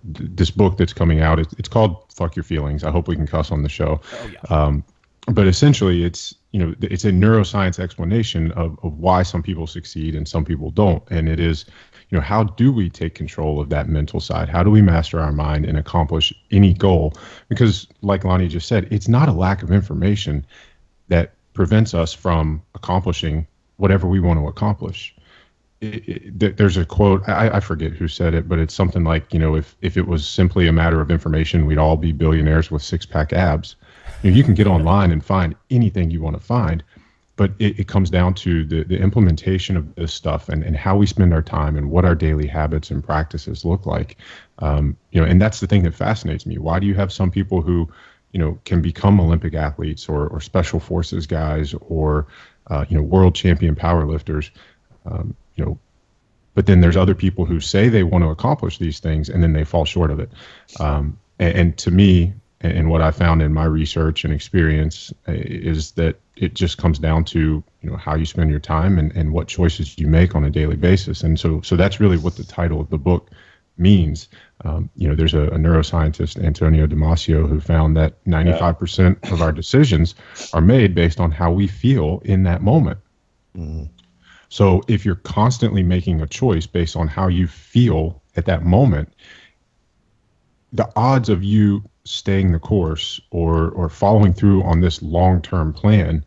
this book that's coming out. It's called "Fuck Your Feelings." I hope we can cuss on the show. Oh, yeah. But essentially, it's a neuroscience explanation of why some people succeed and some people don't, and it is, how do we take control of that mental side? How do we master our mind and accomplish any goal? Because, like Lonnie just said, it's not a lack of information that prevents us from accomplishing whatever we want to accomplish. There's a quote, I forget who said it, but it's something like, if it was simply a matter of information, we'd all be billionaires with 6-pack abs. You can get online and find anything you want to find, but it comes down to the implementation of this stuff and how we spend our time and what our daily habits and practices look like. And that's the thing that fascinates me. Why do you have some people who, can become Olympic athletes or special forces guys or, world champion powerlifters, but then there's other people who say they want to accomplish these things and then they fall short of it. And to me, and what I found in my research and experience is that it just comes down to, how you spend your time and what choices you make on a daily basis. And so that's really what the title of the book means. There's a neuroscientist, Antonio Damasio, who found that 95% of our decisions are made based on how we feel in that moment. Mm-hmm. So if you're constantly making a choice based on how you feel at that moment, the odds of you staying the course or following through on this long-term plan,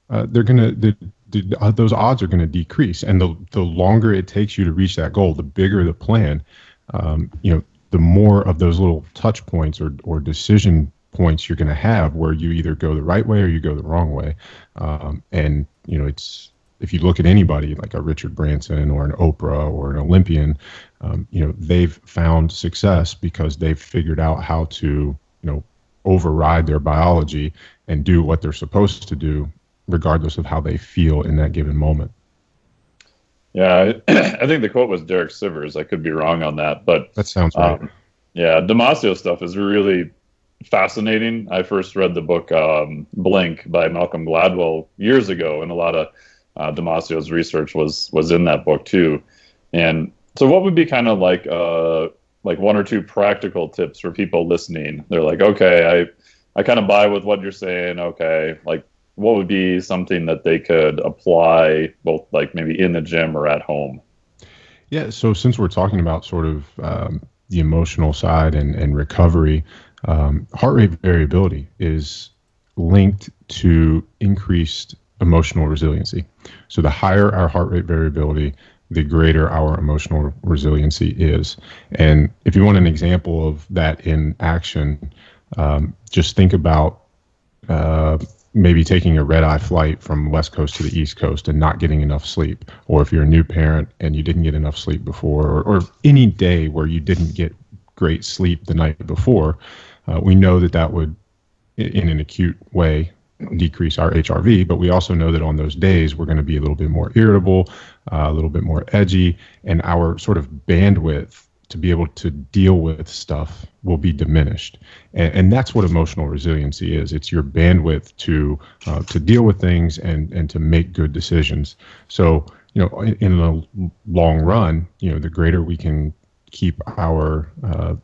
those odds are gonna decrease. And the longer it takes you to reach that goal, the bigger the plan, the more of those little touch points or decision points you're gonna have where you either go the right way or you go the wrong way. And it's, if you look at anybody like a Richard Branson or an Oprah or an Olympian, they've found success because they've figured out how to, override their biology and do what they're supposed to do, regardless of how they feel in that given moment. Yeah, I think the quote was Derek Sivers. I could be wrong on that, but that sounds right. Yeah, Damasio stuff is really fascinating. I first read the book Blink by Malcolm Gladwell years ago, and a lot of Damasio's research was in that book too. And so what would be kind of like 1 or 2 practical tips for people listening? They're like, okay, I kind of buy with what you're saying. Okay, like what would be something that they could apply both like maybe in the gym or at home? Yeah, so since we're talking about sort of the emotional side and recovery, Heart rate variability is linked to increased emotional resiliency. So the higher our heart rate variability, the greater our emotional resiliency is. And if you want an example of that in action, just think about maybe taking a red-eye flight from West Coast to the East Coast and not getting enough sleep. Or if you're a new parent and you didn't get enough sleep before, or any day where you didn't get great sleep the night before, we know that would, in an acute way, decrease our HRV, but we also know that on those days we're going to be a little bit more irritable, a little bit more edgy, and our sort of bandwidth to be able to deal with stuff will be diminished. And that's what emotional resiliency is. It's your bandwidth to deal with things and to make good decisions. So, in the long run, the greater we can keep our,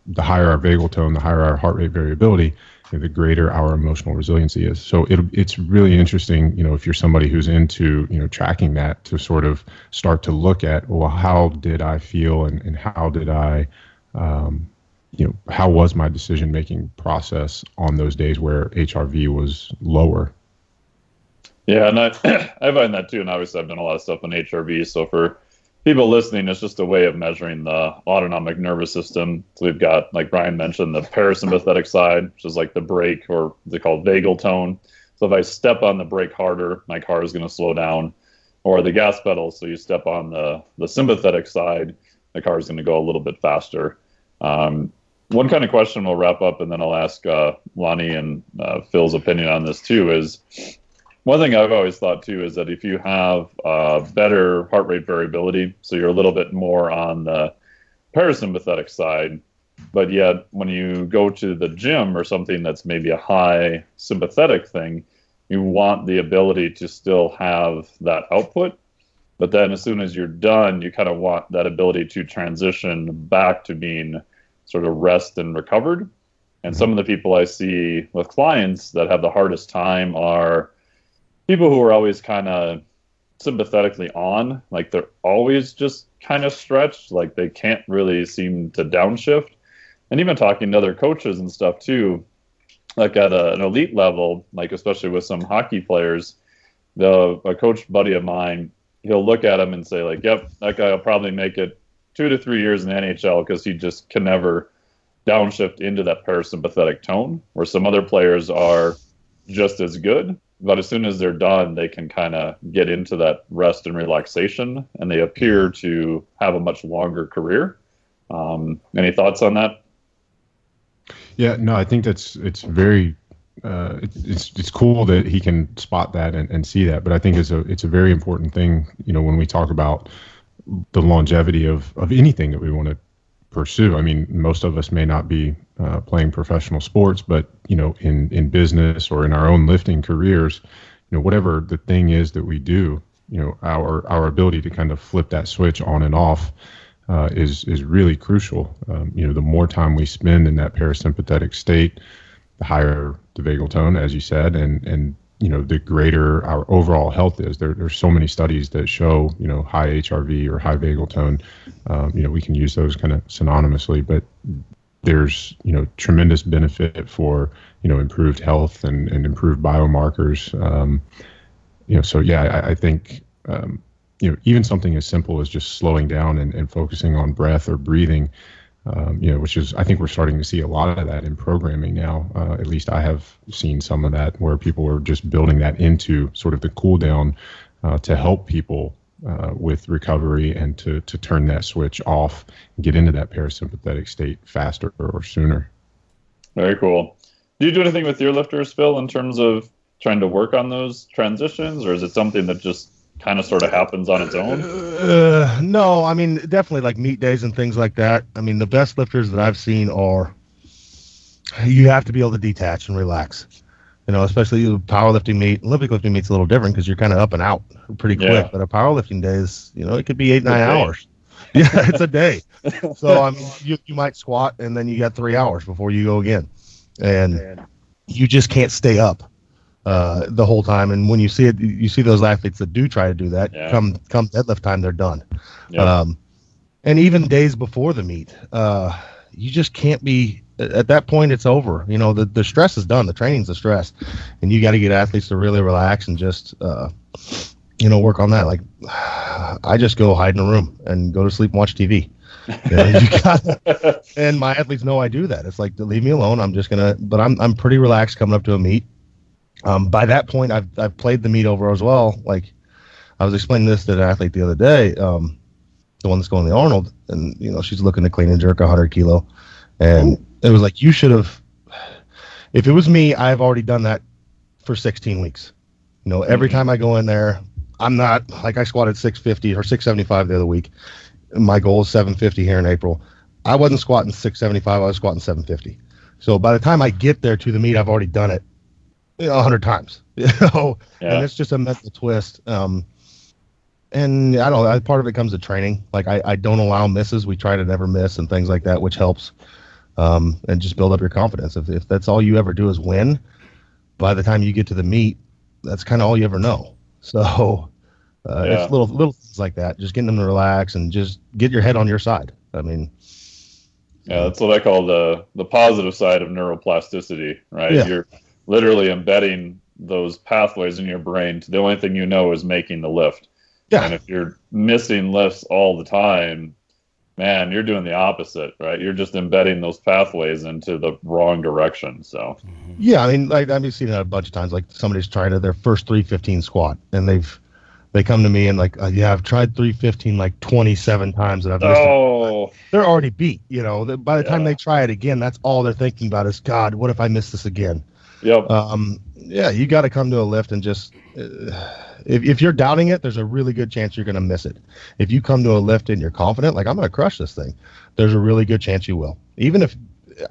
the higher our vagal tone, the higher our heart rate variability, the greater our emotional resiliency is. So it's really interesting, if you're somebody who's into, tracking that, to sort of start to look at, well, how did I feel and how did I, how was my decision-making process on those days where HRV was lower? Yeah, and I find that too, and obviously I've done a lot of stuff on HRV, so for people listening, it's just a way of measuring the autonomic nervous system. So we've got, like Brian mentioned, the parasympathetic side, which is like the brake, or they call it vagal tone. So if I step on the brake harder, my car is going to slow down. Or the gas pedal, so you step on the sympathetic side, the car is going to go a little bit faster. One kind of question we'll wrap up, and then I'll ask Lonnie and Phil's opinion on this too, is one thing I've always thought too is that if you have better heart rate variability, so you're a little bit more on the parasympathetic side, but yet when you go to the gym or something that's maybe a high sympathetic thing, you want the ability to still have that output. But then as soon as you're done, you kind of want that ability to transition back to being sort of rest and recovered. And some of the people I see with clients that have the hardest time are people who are always kind of sympathetically on, like they're always just kind of stretched, like they can't really seem to downshift. And even talking to other coaches and stuff too, like at an elite level, like especially with some hockey players, a coach buddy of mine, he'll look at him and say like, yep, that guy will probably make it 2 to 3 years in the NHL because he just can never downshift into that parasympathetic tone, where some other players are just as good. But as soon as they're done, they can kind of get into that rest and relaxation, and they appear to have a much longer career. Any thoughts on that? Yeah, no, I think it's very, it's cool that he can spot that and see that. But I think it's a very important thing, when we talk about the longevity of anything that we want to pursue. I mean, most of us may not be playing professional sports, but in business or in our own lifting careers, whatever the thing is that we do, our ability to kind of flip that switch on and off is really crucial. The more time we spend in that parasympathetic state, the higher the vagal tone, as you said, and the greater our overall health is. There's so many studies that show, high HRV or high vagal tone. We can use those kind of synonymously, but there's, tremendous benefit for, improved health and improved biomarkers. So yeah, I think, even something as simple as just slowing down and focusing on breath or breathing, which is, I think we're starting to see a lot of that in programming now. At least I have seen some of that where people are just building that into sort of the cool down to help people with recovery and to turn that switch off and get into that parasympathetic state faster or sooner. Very cool. Do you do anything with your lifters, Phil, in terms of trying to work on those transitions, or is it something that just kind of sort of happens on its own? No, I mean, definitely like meet days and things like that. I mean, the best lifters that I've seen are, you have to be able to detach and relax. Especially powerlifting meet. Olympic lifting meet's a little different because you're kind of up and out pretty quick. Yeah. But a powerlifting day is, it could be 8-9 hours. Yeah, it's a day. So, I mean, you might squat and then you got 3 hours before you go again. And you just can't stay up the whole time. And when you see it, you see those athletes that do try to do that, come deadlift time, they're done. Yep. And even days before the meet, you just can't be at that point it's over. You know, the stress is done. The training's the stress, and you got to get athletes to really relax and just work on that. Like, I just go hide in a room and go to sleep and watch TV. And my athletes know I do that. It's like, leave me alone. I'm pretty relaxed coming up to a meet. By that point, I've played the meet over as well. Like, I was explaining this to an athlete the other day, the one that's going to the Arnold, and she's looking to clean and jerk 100 kilo, and it was like, you should have. If it was me, I've already done that for 16 weeks. Every time I go in there, I'm not like, I squatted 650 or 675 the other week. My goal is 750 here in April. I wasn't squatting 675. I was squatting 750. So by the time I get there to the meet, I've already done it 100 times. And it's just a mental twist. And I don't know, part of it comes to training. Like, I don't allow misses. We try to never miss and things like that, which helps. And just build up your confidence. If that's all you ever do is win, by the time you get to the meet, that's kind of all you ever know. So it's little things like that, just getting them to relax and just get your head on your side. I mean, that's what I call the positive side of neuroplasticity, right? Yeah. You're literally embedding those pathways in your brain. The only thing you know is making the lift. Yeah. And if you're missing lifts all the time, man, you're doing the opposite, right? You're just embedding those pathways into the wrong direction. So, yeah, I mean, like, I've seen it a bunch of times. Like, somebody's trying their first 315 squat, and they come to me and like, I've tried 315 like 27 times and I've missed it. They're already beat. By the time they try it again, that's all they're thinking about is, God, what if I miss this again? Yep. You got to come to a lift and just, if you're doubting it, there's a really good chance you're going to miss it. If you come to a lift and you're confident, like, I'm going to crush this thing, there's a really good chance you will. Even if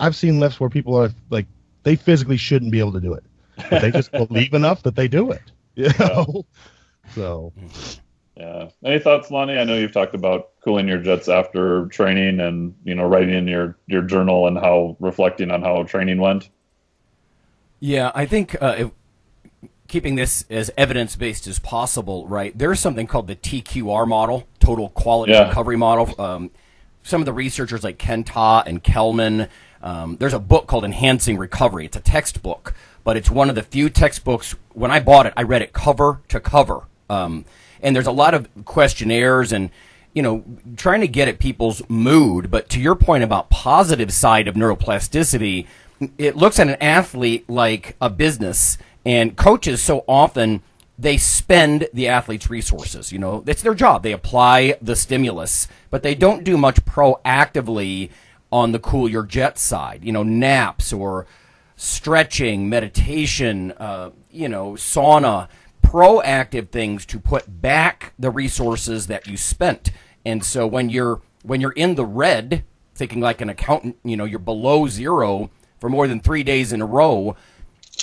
I've seen lifts where people are like, they physically shouldn't be able to do it, but they just believe enough that they do it. So, any thoughts, Lonnie? I know you've talked about cooling your jets after training and, writing in your journal and reflecting on how training went. Yeah, I think keeping this as evidence-based as possible, right? There's something called the TQR model, Total Quality Recovery Model. Some of the researchers like Ken Ta and Kelman, there's a book called Enhancing Recovery. It's a textbook, but it's one of the few textbooks. When I bought it, I read it cover to cover. And there's a lot of questionnaires and, trying to get at people's mood. But to your point about positive side of neuroplasticity, it looks at an athlete like a business, and coaches so often, they spend the athlete's resources. It's their job. They apply the stimulus, but they don't do much proactively on the cool your jet side, naps or stretching, meditation, sauna, proactive things to put back the resources that you spent. And so when you're in the red, thinking like an accountant, you're below zero for more than 3 days in a row,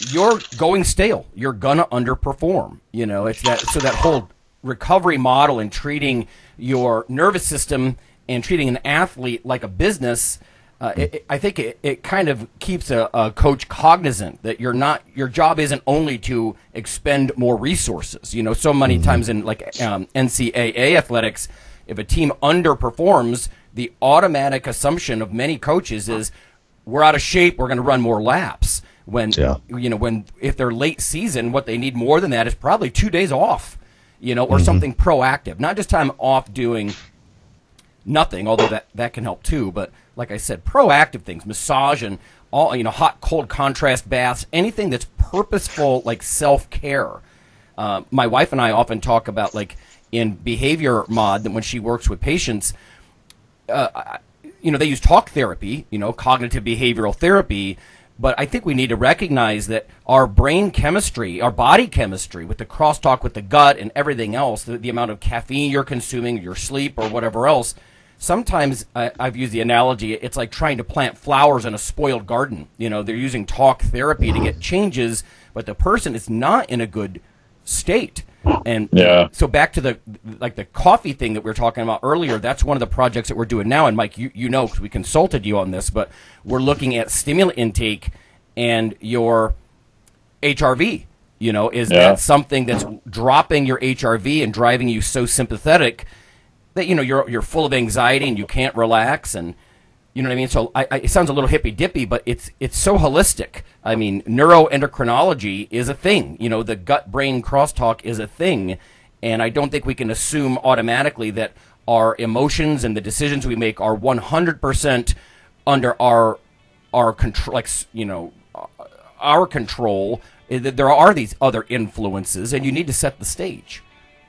you're going stale. You're gonna underperform. It's that whole recovery model and treating your nervous system and treating an athlete like a business. I think it kind of keeps a coach cognizant that your job isn't only to expend more resources. So many times in like NCAA athletics, if a team underperforms, the automatic assumption of many coaches is we're out of shape, we're going to run more laps. When if they're late season, what they need more than that is probably 2 days off, or something proactive, not just time off doing nothing, although that can help too. But like I said, proactive things, massage and all, hot, cold contrast baths, anything that's purposeful, like self-care. My wife and I often talk about, like, in behavior mod, that when she works with patients, they use talk therapy, cognitive behavioral therapy. But I think we need to recognize that our brain chemistry, our body chemistry, with the crosstalk with the gut and everything else, the amount of caffeine you're consuming, your sleep, or whatever else, sometimes I've used the analogy, it's like trying to plant flowers in a spoiled garden. They're using talk therapy to get changes, but the person is not in a good state. And so back to the coffee thing that we were talking about earlier, that's one of the projects that we're doing now. And Mike, because we consulted you on this, but we're looking at stimulant intake and your HRV. Is that something that's dropping your HRV and driving you so sympathetic that you're full of anxiety and you can't relax, and You know what I mean? So it sounds a little hippy-dippy, but it's so holistic. I mean, neuroendocrinology is a thing. You know, the gut-brain crosstalk is a thing, and I don't think we can assume automatically that our emotions and the decisions we make are 100% under our control. Like, you know, our control. There are these other influences, and you need to set the stage.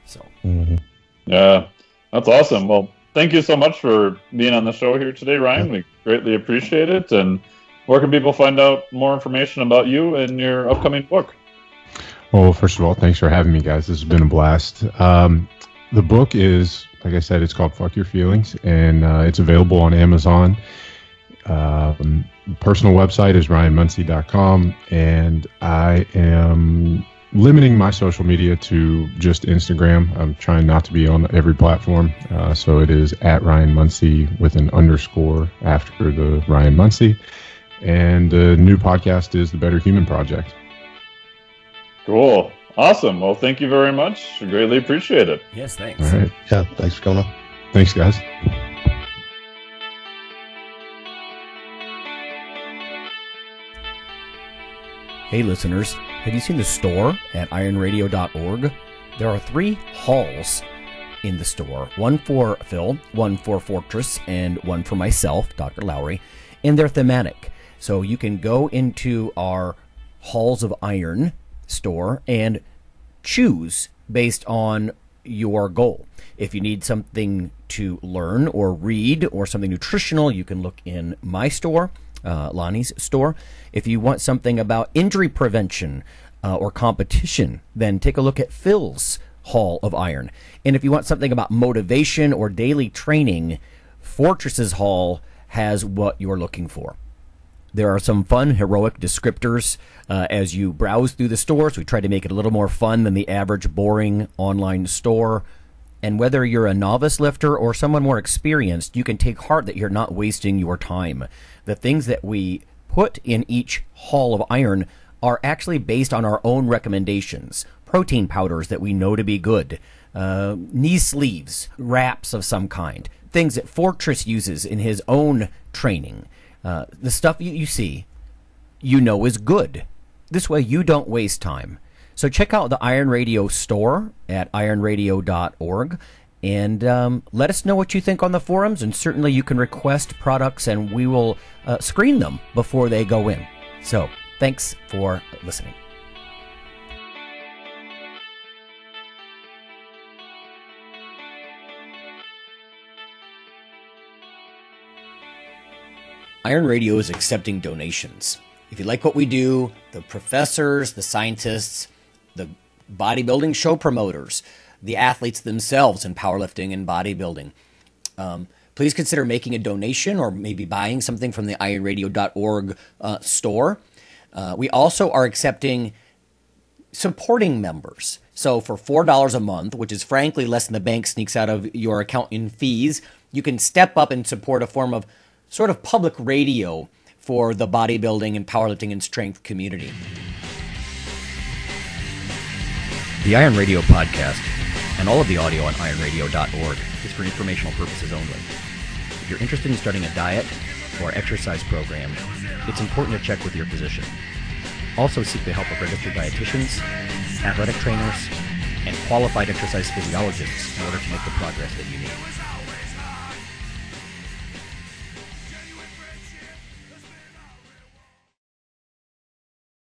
So. Mm-hmm. Yeah, that's awesome. Well, thank you so much for being on the show here today, Ryan. We greatly appreciate it. And where can people find out more information about you and your upcoming book? Well, first of all, thanks for having me, guys. This has been a blast. The book is, like I said, it's called Fuck Your Feelings, and it's available on Amazon. Personal website is ryanmunsey.com, and I am limiting my social media to just Instagram. I'm trying not to be on every platform, so it is at Ryan Munsey with an underscore after the Ryan Munsey. And the new podcast is the Better Human Project. Cool. Awesome. Well, thank you very much. I greatly appreciate it. Yes, thanks. All right. Yeah, thanks for coming on. Thanks, guys. Hey listeners, have you seen the store at IronRadio.org? There are 3 halls in the store. One for Phil, one for Fortress, and one for myself, Dr. Lowry. And they're thematic. So you can go into our Halls of Iron store and choose based on your goal. If you need something to learn or read or something nutritional, you can look in my store, Lonnie's store. If you want something about injury prevention or competition, then take a look at Phil's Hall of Iron. And if you want something about motivation or daily training, Fortress's Hall has what you're looking for. There are some fun, heroic descriptors as you browse through the stores. We try to make it a little more fun than the average boring online store. And whether you're a novice lifter or someone more experienced, you can take heart that you're not wasting your time. The things that we put in each Hall of Iron are actually based on our own recommendations. Protein powders that we know to be good, knee sleeves, wraps of some kind, things that Fortress uses in his own training. The stuff you see, you know is good. This way you don't waste time. So check out the Iron Radio store at ironradio.org and let us know what you think on the forums, and certainly you can request products and we will screen them before they go in. So thanks for listening. Iron Radio is accepting donations. If you like what we do, the professors, the scientists, the bodybuilding show promoters, the athletes themselves in powerlifting and bodybuilding, please consider making a donation or maybe buying something from the ironradio.org store. We also are accepting supporting members. So for $4 a month, which is frankly less than the bank sneaks out of your account in fees, you can step up and support a form of sort of public radio for the bodybuilding and powerlifting and strength community. The Iron Radio podcast and all of the audio on ironradio.org is for informational purposes only. If you're interested in starting a diet or exercise program, it's important to check with your physician. Also seek the help of registered dietitians, athletic trainers, and qualified exercise physiologists in order to make the progress that you need.